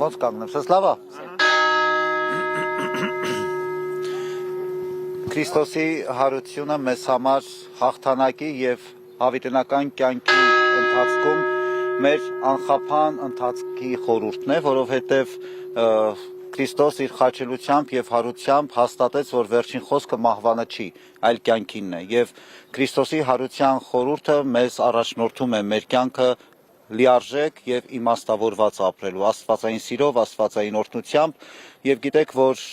Ոնց կանգնեմ, սս լավ է։ Քրիստոսի հարությունը մեզ համար հաղթանակի եւ հավիտենական կյանքի ընթացքում մեր անխափան ընթացքի խորհուրդն է, որովհետեւ Քրիստոս իր խաչելությամբ եւ հարությամբ հաստատեց, որ վերջին խոսքը մահվանը չի, այլ կյանքինն է, եւ Քրիստոսի հարության խորհուրդը մեզ առաջնորդում է մեր կյանքը լիարժեք եւ իմաստավորված ապրելու, աստվածային սիրով, աստվածային օրհնությամբ, եւ գիտեք, որ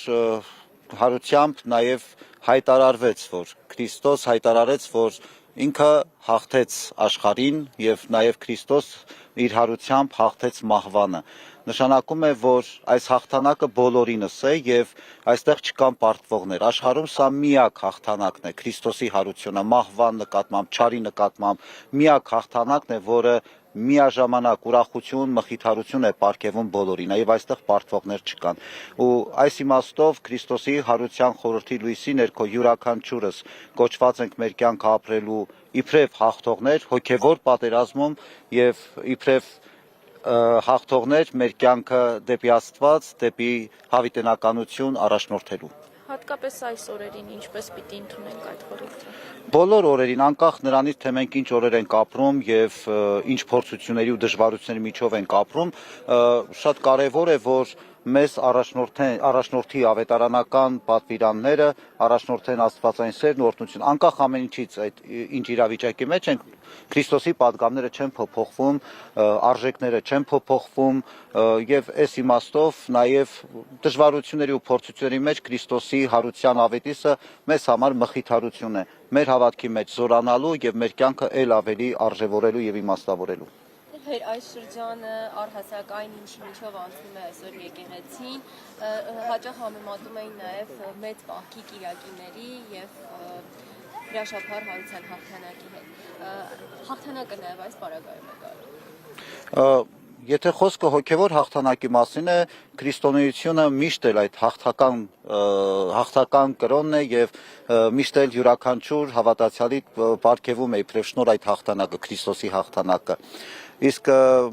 հարությամբ նաեւ հայտարարվեց, որ Քրիստոս հայտարարեց, որ ինքը հաղթեց աշխարհին եւ նաեւ Քրիստոս իր հարությամբ հաղթեց մահվանը։ Նշանակում է, որ այս հաղթանակը բոլորինս է եւ այստեղ չկան պարտվողներ։ Աշխարհում սա միակ հաղթանակն է, Քրիստոսի հարությունը, մահվան նկատմամբ, չարի նկատմամբ, միակ հաղթանակն է, որը միաժամանակ ուրախություն, մխիթարություն է պարգևում բոլորին, եւ այստեղ պարտվողներ չկան։ Ու այս իմաստով Քրիստոսի հարության խորհրդի լույսի ներքո յուրաքանչյուրս կոչված ենք մեր կյանքը ապրելու իբրև հաղթողներ, հոգեվոր պատերազմում եւ իբրև հաղթողներ մեր կյանքը դեպի Աստված, դեպի հավիտենականություն առաջնորդելու։ Հատկապես այս օրերին ինչպես պիտի ընդունենք այդ խորհուրդը։ Բոլոր օրերին, անկախ նրանից, թե մենք ինչ օրեր ենք ապրում եւ ինչ փորձությունների ու դժվարությունների միջով ենք ապրում, շատ կարեւոր է, որ մեզ առաջնորդի ավետարանական պատվիրանները, առաջնորդեն աստվածային սերն ու օրհնություն, անկախ ամեն ինչից, այդ ինչ իրավիճակի մեջ ենք, Քրիստոսի պատգամները չեն փոփոխվում, արժեքները չեն փոփոխվում եւ այս իմաստով նաեւ դժվարությունների ու փորձությունների մեջ Քրիստոսի հարության ավետիսը մեզ համար մխիթարություն է, մեր հավատքի մեջ զորանալու եւ մեր կյանքը ել ավելի արժևորելու եւ իմաստավորելու։ Հեր այս շրջանը առհասարակ այն ինչի միջով անցնում է այսօր եկեղեցին, հաճախ համեմատում էին նաև մեծ պահքի կիրակիների եւ հրաշափառ հարության հաղթանակի հետ։ Հաղթանակը նաև այս պարագայում է գալու։ Եթե խոսքը հոգևոր հաղթանակի մասին է, քրիստոնեությունը միշտ էլ այդ հաղթական կրոնն է եւ միշտ էլ յուրաքանչյուր հավատացյալի պարգևում է իբրև շնոր այդ հաղթանակը, Քրիստոսի հաղթանակը։ Իսկ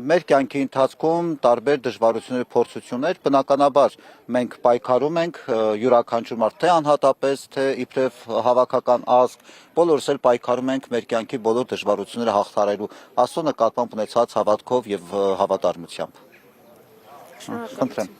մեր կյանքի ընթացքում տարբեր դժվարություններ, փորձություններ, բնականաբար մենք պայքարում ենք յուրաքանչյուր մարդ, թե անհատապես, թե իբրև հավաքական ազգ, բոլորս էլ պայքարում ենք մեր կյանքի բոլոր դժվարությունները հաղթահարելու Աստծո նկատմամբ ունեցած հավատքով եւ հավատարմությամբ։ Խնդրեմ։